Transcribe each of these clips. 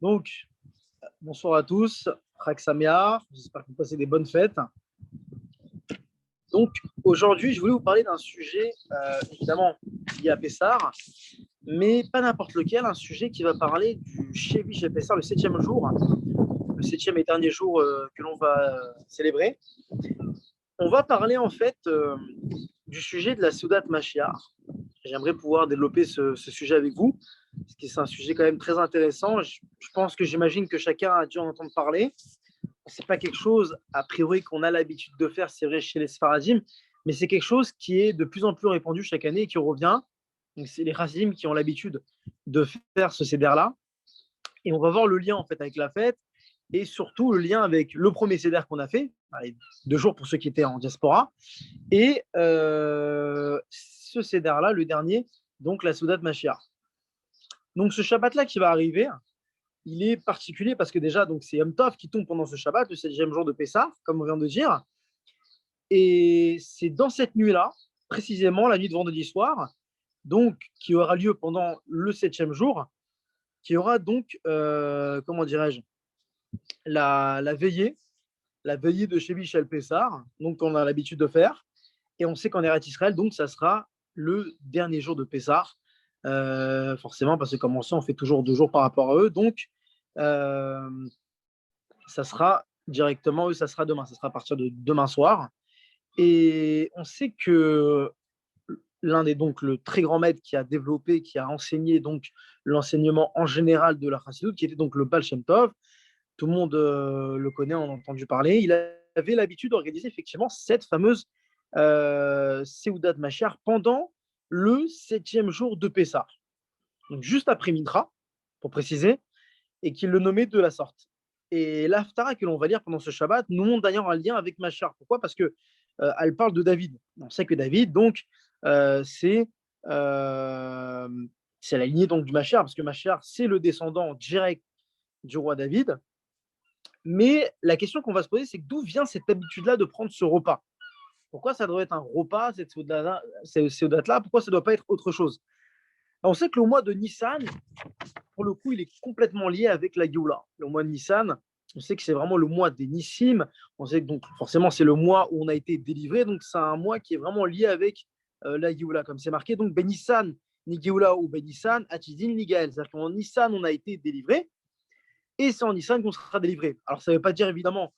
Donc, bonsoir à tous, Chag Sameach, j'espère que vous passez des bonnes fêtes. Donc, aujourd'hui, je voulais vous parler d'un sujet, évidemment, lié à Pessah, mais pas n'importe lequel, un sujet qui va parler du Shevi chez Pessah, le 7e jour, le 7e et dernier jour que l'on va célébrer. On va parler en fait du sujet de la Seudat Mashiach. J'aimerais pouvoir développer ce sujet avec vous, parce que c'est un sujet quand même très intéressant. Je pense que j'imagine que chacun a dû en entendre parler. C'est pas quelque chose, a priori, qu'on a l'habitude de faire, c'est vrai, chez les Sfaradim, mais c'est quelque chose qui est de plus en plus répandu chaque année et qui revient. Donc, c'est les Chassidim qui ont l'habitude de faire ce Seder-là. Et on va voir le lien, en fait, avec la fête et surtout le lien avec le premier Seder qu'on a fait, 2 jours pour ceux qui étaient en diaspora, et ce Seder-là, le dernier, donc la Seudat Mashiach. Donc, ce Shabbat-là qui va arriver, il est particulier parce que déjà, donc, c'est Yom Tov qui tombe pendant ce Shabbat, le 7e jour de Pessah, comme on vient de dire. Et c'est dans cette nuit-là, précisément la nuit de vendredi soir, donc qui aura lieu pendant le 7e jour, qui aura donc, comment dirais-je, la veillée de Shevi Shel Pessah, donc qu'on a l'habitude de faire. Et on sait qu'en Eretz Israël, donc ça sera le dernier jour de Pessah, forcément, parce que comme on sait, on fait toujours 2 jours par rapport à eux. Donc, ça sera directement, eux, ça sera demain. Ça sera à partir de demain soir. Et on sait que l'un des donc le très grand maître qui a développé, qui a enseigné donc l'enseignement en général de la Chassidut, qui était donc le Baal Shem Tov, tout le monde le connaît, on a entendu parler. Il avait l'habitude d'organiser effectivement cette fameuse Seudat Mashiach pendant le 7e jour de Pessah. Donc juste après Mincha, pour préciser, et qu'il le nommait de la sorte. Et l'Haftara que l'on va lire pendant ce Shabbat nous montre d'ailleurs un lien avec Mashiach. Pourquoi? Parce que elle parle de David. On sait que David, donc, c'est la lignée donc, du Mashiach, parce que Mashiach, c'est le descendant direct du roi David. Mais la question qu'on va se poser, c'est d'où vient cette habitude-là de prendre ce repas? Pourquoi ça doit être un repas, cette date-là? Pourquoi ça ne doit pas être autre chose? On sait que le mois de Nissan, pour le coup, il est complètement lié avec la Géoula. Le mois de Nissan, on sait que c'est vraiment le mois des Nissim. On sait que donc forcément, c'est le mois où on a été délivré. Donc, c'est un mois qui est vraiment lié avec la Géoula, comme c'est marqué. Donc, Ben Nissan, ni Géoula ou Ben Nissan, Atidin, ni Gaël. C'est-à-dire qu'en Nissan, on a été délivré. Et c'est en Nissan qu'on sera délivré. Alors, ça ne veut pas dire évidemment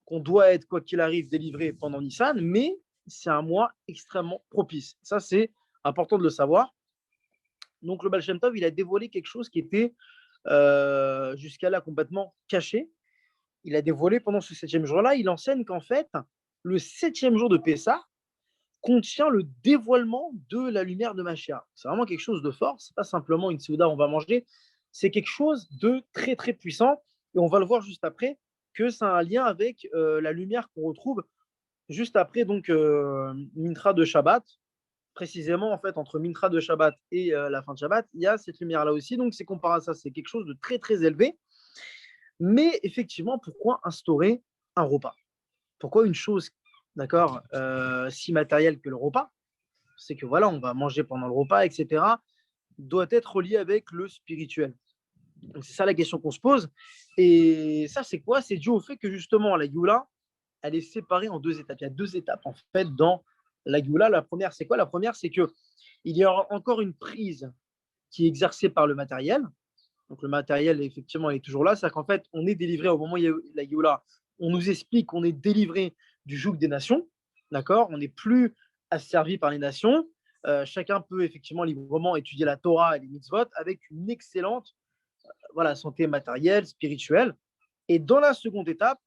qu'on doit être, quoi qu'il arrive, délivré pendant Nissan, mais c'est un mois extrêmement propice. Ça, c'est important de le savoir. Donc, le Baal Shem Tov, il a dévoilé quelque chose qui était jusqu'à là complètement caché. Il a dévoilé pendant ce 7e jour-là, il enseigne qu'en fait, le 7e jour de Pessah contient le dévoilement de la lumière de Mashiach. C'est vraiment quelque chose de fort, c'est pas simplement une Seuda, on va manger, c'est quelque chose de très très puissant, et on va le voir juste après, que ça a un lien avec la lumière qu'on retrouve juste après donc Mintra de Shabbat, précisément en fait entre Mintra de Shabbat et la fin de Shabbat, il y a cette lumière là aussi, donc c'est comparé à ça, c'est quelque chose de très très élevé. Mais effectivement, pourquoi instaurer un repas? Pourquoi une chose, d'accord, si matérielle que le repas? C'est que voilà, on va manger pendant le repas, etc., doit être relié avec le spirituel. Donc c'est ça la question qu'on se pose. Et ça, c'est quoi? C'est dû au fait que justement, la Yula, elle est séparée en 2 étapes. Il y a 2 étapes en fait dans la Yula. La première, c'est quoi? La première, c'est que il y a encore une prise qui est exercée par le matériel. Donc le matériel, effectivement, est toujours là. C'est-à-dire qu'en fait, on est délivré au moment où il y a la Géoula. On nous explique qu'on est délivré du joug des nations. D'accord? On n'est plus asservi par les nations. Chacun peut effectivement librement étudier la Torah et les mitzvot avec une excellente voilà, santé matérielle, spirituelle. Et dans la seconde étape,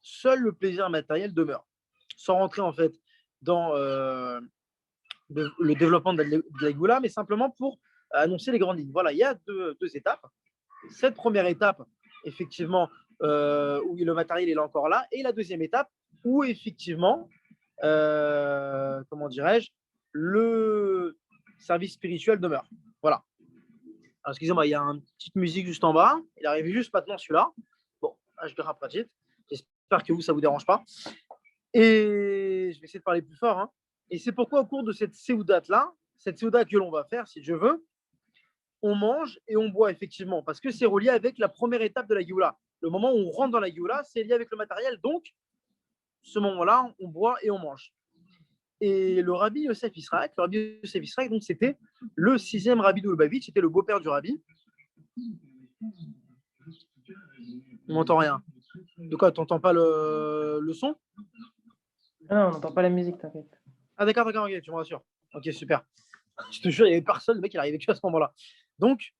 seul le plaisir matériel demeure. Sans rentrer en fait dans le développement de la Géoula, mais simplement pour annoncer les grandes lignes. Voilà, il y a 2 étapes. Cette première étape, effectivement, où le matériel est encore là, et la deuxième étape, où effectivement, comment dirais-je, le service spirituel demeure. Voilà. Alors, excusez-moi, il y a une petite musique juste en bas. Il arrive juste maintenant celui-là. Bon, je le rapproche. J'espère que vous, ça ne vous dérange pas. Et je vais essayer de parler plus fort. Hein. Et c'est pourquoi, au cours de cette séoudate-là, cette séoudate que l'on va faire, si je veux, on mange et on boit, effectivement, parce que c'est relié avec la première étape de la Géoula. Le moment où on rentre dans la Géoula, c'est lié avec le matériel. Donc, ce moment-là, on boit et on mange. Et le rabbi Yosef Israël, donc, c'était le 6e rabbi de Lubavitch, c'était le beau-père du rabbi. On n'entend rien. De quoi, tu n'entends pas le son? Non, on n'entend pas la musique, t'inquiète. Ah d'accord, ok, tu me rassures. Ok, super. Je te jure, il n'y avait personne, le mec, il arrivait que à ce moment-là. Donc,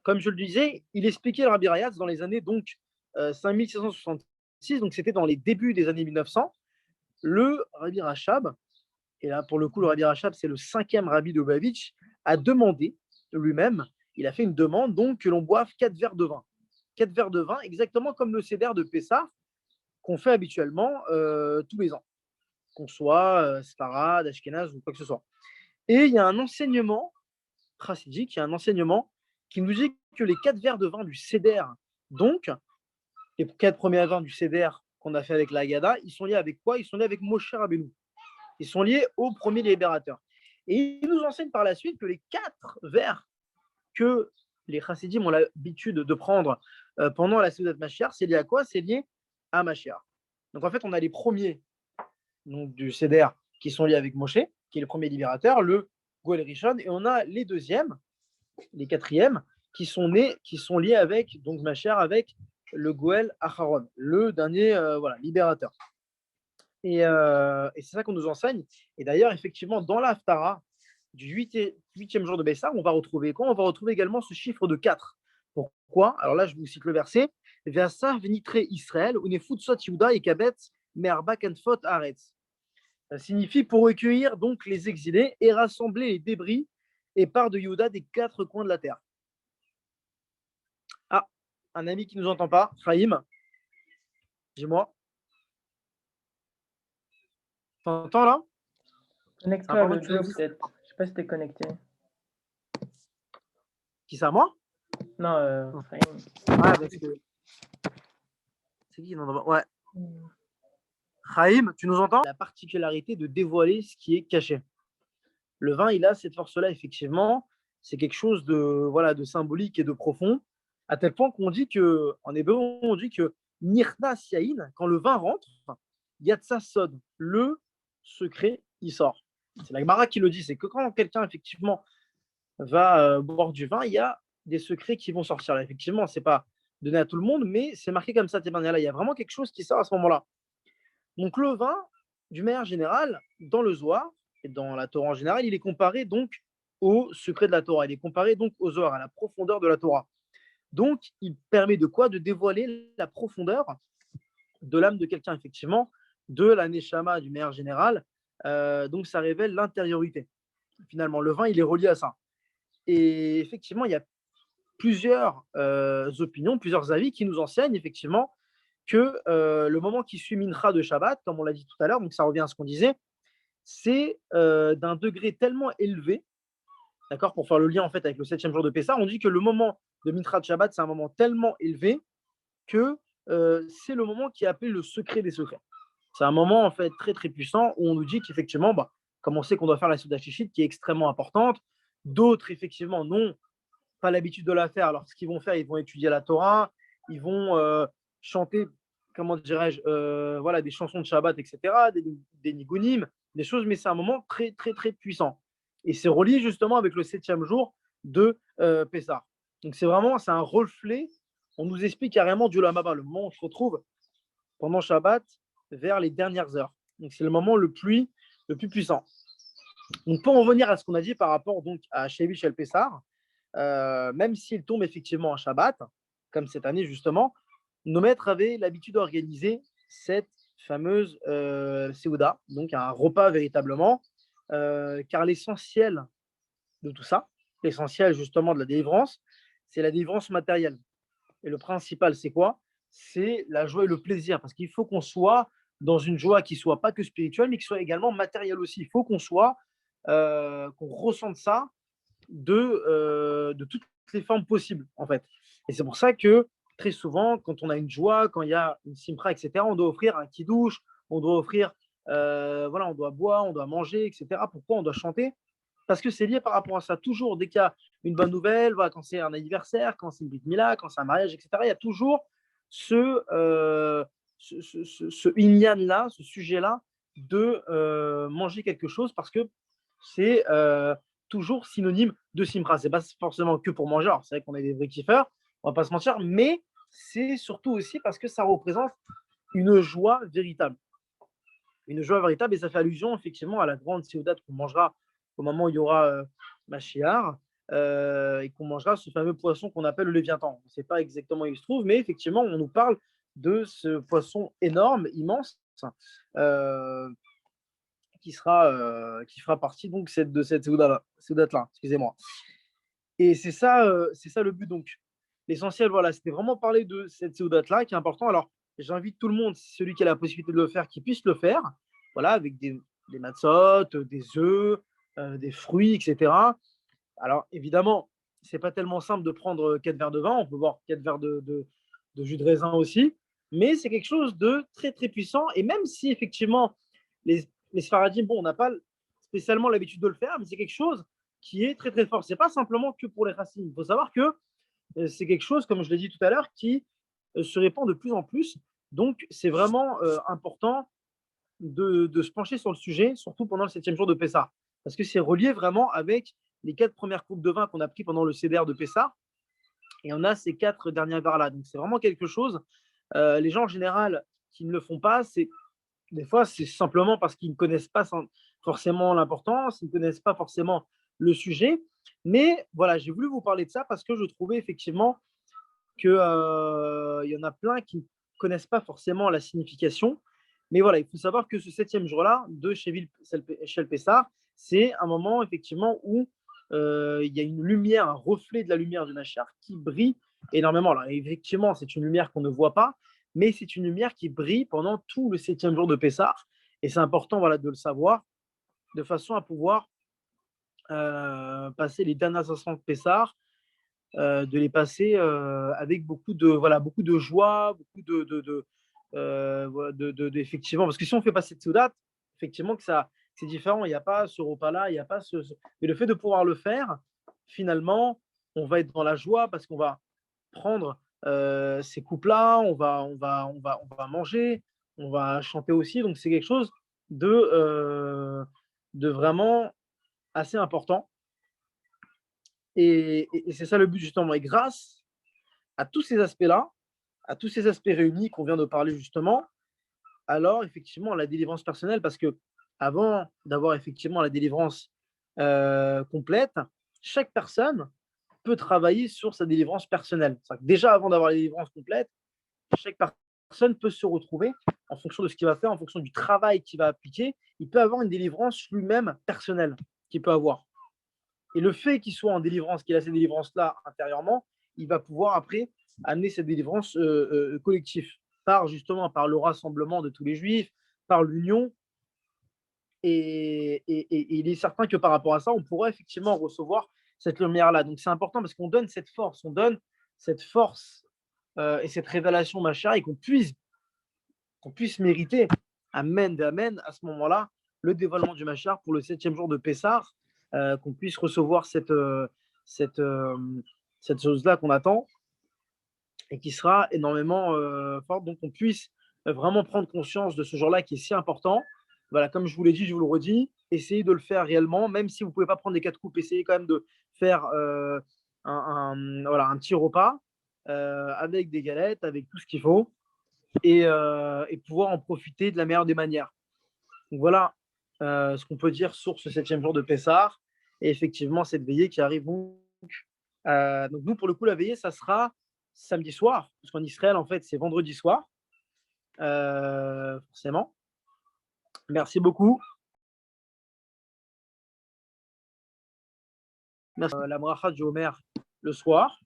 comme je le disais, il expliquait le Rabbi Rayatz dans les années donc 5666, donc c'était dans les débuts des années 1900. Le Rabbi Rachab, et là pour le coup, le Rabbi Rachab, c'est le 5e rabbi de Lubavitch, a demandé lui-même, il a fait une demande donc que l'on boive 4 verres de vin. 4 verres de vin, exactement comme le Seder de Pessah qu'on fait habituellement tous les ans, qu'on soit Sfarad, Ashkenaz ou quoi que ce soit. Et il y a un enseignement chassidique, il y a un enseignement qui nous dit que les 4 verres de vin du Seder, donc les 4 premiers vins du Seder qu'on a fait avec la Haggadah, ils sont liés avec quoi? Ils sont liés avec Moshe Rabbeinu. Ils sont liés au premier libérateur. Et il nous enseigne par la suite que les 4 verres que les chassidim ont l'habitude de prendre pendant la Seudat Mashiach, c'est lié à quoi? C'est lié à Mashiach. Donc en fait, on a les premiers donc, du Seder qui sont liés avec Moshe, qui est le premier libérateur, le Goel Rishon, et on a les deuxièmes, les quatrièmes, qui sont liés avec donc Mashiach, avec le Goel Acharon, le dernier libérateur. Et c'est ça qu'on nous enseigne. Et d'ailleurs, effectivement, dans l'Haftara du 8e jour de Bessar, on va retrouver quoi? On va retrouver également ce chiffre de 4. Pourquoi? Alors là, je vous cite le verset. Ve'asar venitre Israël, unefut sot Yehuda et kabet me'arba kanfot haaretz. Ça signifie pour recueillir donc les exilés et rassembler les débris et parts de Yehuda des 4 coins de la terre. Ah, un ami qui ne nous entend pas, Chaim, dis-moi. T'entends là? Connecte-toi à l'audio, peut-être. Je sais pas si t'es connecté. Qui ça, moi? Non, Chaim. Ah, parce que... C'est qui qui n'entend pas? Ouais. Chaim, tu nous entends? La particularité de dévoiler ce qui est caché. Le vin, il a cette force-là, effectivement. C'est quelque chose de symbolique et de profond, à tel point qu'on dit que, en hébreu, on dit que Nirnas Yain, quand le vin rentre, Yatsa Sod, le secret, il sort. C'est la Gemara qui le dit, c'est que quand quelqu'un, effectivement, va boire du vin, il y a des secrets qui vont sortir. Là, effectivement, ce n'est pas donné à tout le monde, mais c'est marqué comme ça, là. Il y a vraiment quelque chose qui sort à ce moment-là. Donc le vin, d'une manière générale, dans le Zohar et dans la Torah en général, il est comparé donc au secret de la Torah. Il est comparé donc au Zohar, à la profondeur de la Torah. Donc, il permet de quoi? De dévoiler la profondeur de l'âme de quelqu'un, effectivement, de la Neshama d'une manière générale. Donc, ça révèle l'intériorité. Finalement, le vin, il est relié à ça. Et effectivement, il y a plusieurs opinions, plusieurs avis qui nous enseignent effectivement que le moment qui suit Mincha de Shabbat, comme on l'a dit tout à l'heure, donc ça revient à ce qu'on disait, c'est d'un degré tellement élevé, d'accord, pour faire le lien en fait avec le 7e jour de Pessah, on dit que le moment de Mincha de Shabbat, c'est un moment tellement élevé que c'est le moment qui est appelé le secret des secrets. C'est un moment en fait très très puissant où on nous dit qu'effectivement, comme on sait qu'on doit faire la Souda Shishit qui est extrêmement importante, d'autres effectivement n'ont pas l'habitude de la faire. Alors ce qu'ils vont faire, ils vont étudier la Torah, ils vont chanter, comment dirais-je, des chansons de Shabbat, etc., des nigunim, des choses, mais c'est un moment très très très puissant. Et c'est relié justement avec le 7e jour de Pessah. Donc c'est un reflet. On nous explique carrément du Olam Haba, le moment où on se retrouve pendant Shabbat vers les dernières heures. Donc c'est le moment le plus puissant. Donc pour en revenir à ce qu'on a dit par rapport donc à Shevish El Pessah, même s'il tombe effectivement en Shabbat, comme cette année justement, nos maîtres avaient l'habitude d'organiser cette fameuse Seuda, donc un repas véritablement, car l'essentiel de tout ça, l'essentiel justement de la délivrance, c'est la délivrance matérielle. Et le principal, c'est quoi? C'est la joie et le plaisir, parce qu'il faut qu'on soit dans une joie qui soit pas que spirituelle, mais qui soit également matérielle aussi. Il faut qu'on ressente ça de toutes les formes possibles, en fait. Et c'est pour ça que très souvent, quand on a une joie, quand il y a une simpra, etc., on doit offrir un kidouche, on doit offrir, on doit boire, on doit manger, etc. Pourquoi on doit chanter? parce que c'est lié par rapport à ça. Toujours, dès qu'il y a une bonne nouvelle, voilà, quand c'est un anniversaire, quand c'est une brit mila, quand c'est un mariage, etc., il y a toujours ce inyan-là, ce sujet-là de manger quelque chose parce que c'est toujours synonyme de simra. C'est pas forcément que pour manger. Alors, c'est vrai qu'on est des vrais kiffeurs, on va pas se mentir, mais c'est surtout aussi parce que ça représente une joie véritable. Une joie véritable et ça fait allusion effectivement à la grande séoudade qu'on mangera au moment où il y aura Mashiach et qu'on mangera ce fameux poisson qu'on appelle le Léviathan. On ne sait pas exactement où il se trouve, mais effectivement, on nous parle de ce poisson énorme, immense, euh, qui fera partie donc de cette séoudade-là, excusez-moi. Et c'est ça le but donc. L'essentiel, voilà, c'était vraiment parler de cette séoudate-là qui est important. Alors, j'invite tout le monde, celui qui a la possibilité de le faire, qui puisse le faire, voilà, avec des matzot, des œufs, des fruits, etc. Alors, évidemment, c'est pas tellement simple de prendre 4 verres de vin, on peut boire 4 verres de jus de raisin aussi, mais c'est quelque chose de très, très puissant. Et même si, effectivement, les Sfaradim, bon, on n'a pas spécialement l'habitude de le faire, mais c'est quelque chose qui est très, très fort. C'est pas simplement que pour les racines. Il faut savoir que c'est quelque chose, comme je l'ai dit tout à l'heure, qui se répand de plus en plus. Donc, c'est vraiment important de se pencher sur le sujet, surtout pendant le 7e jour de Pessah. Parce que c'est relié vraiment avec les 4 premières coupes de vin qu'on a pris pendant le CDR de Pessah. Et on a ces 4 derniers verres-là. Donc, c'est vraiment quelque chose. Les gens en général qui ne le font pas, des fois, c'est simplement parce qu'ils ne connaissent pas forcément l'importance, ils ne connaissent pas forcément le sujet. Mais voilà, j'ai voulu vous parler de ça parce que je trouvais effectivement qu'il y en a plein qui ne connaissent pas forcément la signification. Mais voilà, il faut savoir que ce 7e jour-là de Shel Pessah, c'est un moment effectivement où il y a une lumière, un reflet de la lumière du Nashar qui brille énormément. Alors, effectivement, c'est une lumière qu'on ne voit pas, mais c'est une lumière qui brille pendant tout le 7e jour de Pessah. Et c'est important voilà, de le savoir, de façon à pouvoir passer les derniers instants de Pessah, de les passer avec beaucoup de joie, beaucoup effectivement, parce que si on fait passer de Soudat, effectivement que ça c'est différent, il n'y a pas ce repas-là, il n'y a pas mais le fait de pouvoir le faire, finalement, on va être dans la joie parce qu'on va prendre ces coupes-là, on va manger, on va chanter aussi, donc c'est quelque chose de vraiment assez important. Et c'est ça le but justement. Et grâce à tous ces aspects-là, à tous ces aspects réunis qu'on vient de parler justement, alors effectivement la délivrance personnelle, parce que avant d'avoir effectivement la délivrance complète, chaque personne peut travailler sur sa délivrance personnelle. Déjà avant d'avoir la délivrance complète, chaque personne peut se retrouver en fonction de ce qu'il va faire, en fonction du travail qu'il va appliquer, il peut avoir une délivrance lui-même personnelle qu'il peut avoir. Et le fait qu'il soit en délivrance, qu'il a cette délivrance-là intérieurement, il va pouvoir après amener cette délivrance collective par le rassemblement de tous les juifs, par l'union. Et il est certain que par rapport à ça, on pourra effectivement recevoir cette lumière-là. Donc c'est important parce qu'on donne cette force et cette révélation, ma chère, et qu'on puisse mériter, amen, amen, à ce moment-là, le dévoilement du Machar pour le 7e jour de Pessah, qu'on puisse recevoir cette, euh, cette chose-là qu'on attend et qui sera énormément forte. Donc, qu'on puisse vraiment prendre conscience de ce jour-là qui est si important. Voilà, comme je vous l'ai dit, je vous le redis, essayez de le faire réellement, même si vous ne pouvez pas prendre les 4 coupes, essayez quand même de faire voilà, un petit repas avec des galettes, avec tout ce qu'il faut et pouvoir en profiter de la meilleure des manières. Donc voilà ce qu'on peut dire sur ce 7e jour de Pessah et effectivement cette veillée qui arrive donc nous pour le coup la veillée ça sera samedi soir parce qu'en Israël en fait c'est vendredi soir forcément. Merci beaucoup. Merci. La bracha du Homer le soir.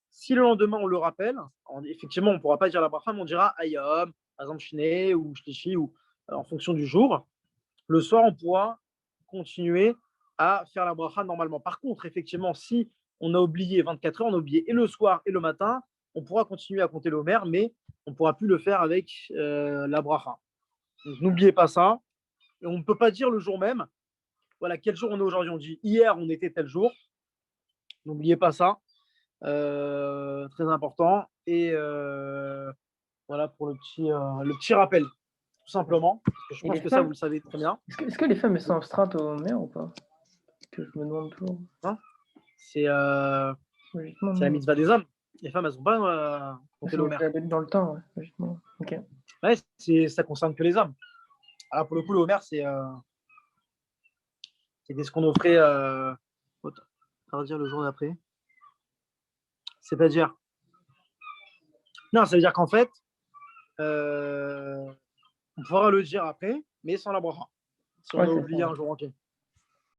Si le lendemain on le rappelle, effectivement on ne pourra pas dire la bracha mais on dira Ayom, par exemple Shne ou Shlishi ou en fonction du jour. Le soir, on pourra continuer à faire la bracha normalement. Par contre, effectivement, si on a oublié 24 heures, on a oublié et le soir et le matin, on pourra continuer à compter l'Omer, mais on ne pourra plus le faire avec la bracha. Donc, n'oubliez pas ça. Et on ne peut pas dire le jour même, voilà, quel jour on est aujourd'hui. On dit hier, on était tel jour. N'oubliez pas ça. Très important. Et voilà pour le petit rappel, tout simplement. Parce que je Et pense les que ça, femmes, vous le savez très bien. est-ce que les femmes elles sont astreintes aux mères ou pas? Que je me demande toujours. Hein, c'est Logiquement, la non. mitzvah des hommes. Les femmes, elles n'ont pas compté C'est l'Omer. dans le temps, ouais, logiquement. Ok. Ouais, ça concerne que les hommes. Alors pour le coup, l'Omer, c'était ce qu'on offrait. Ça veut dire le jour d'après. C'est-à-dire. Non, ça veut dire qu'en fait, on pourra le dire après, mais sans la bracha. Si on Ouais, a c'est oublié ça. un jour entier.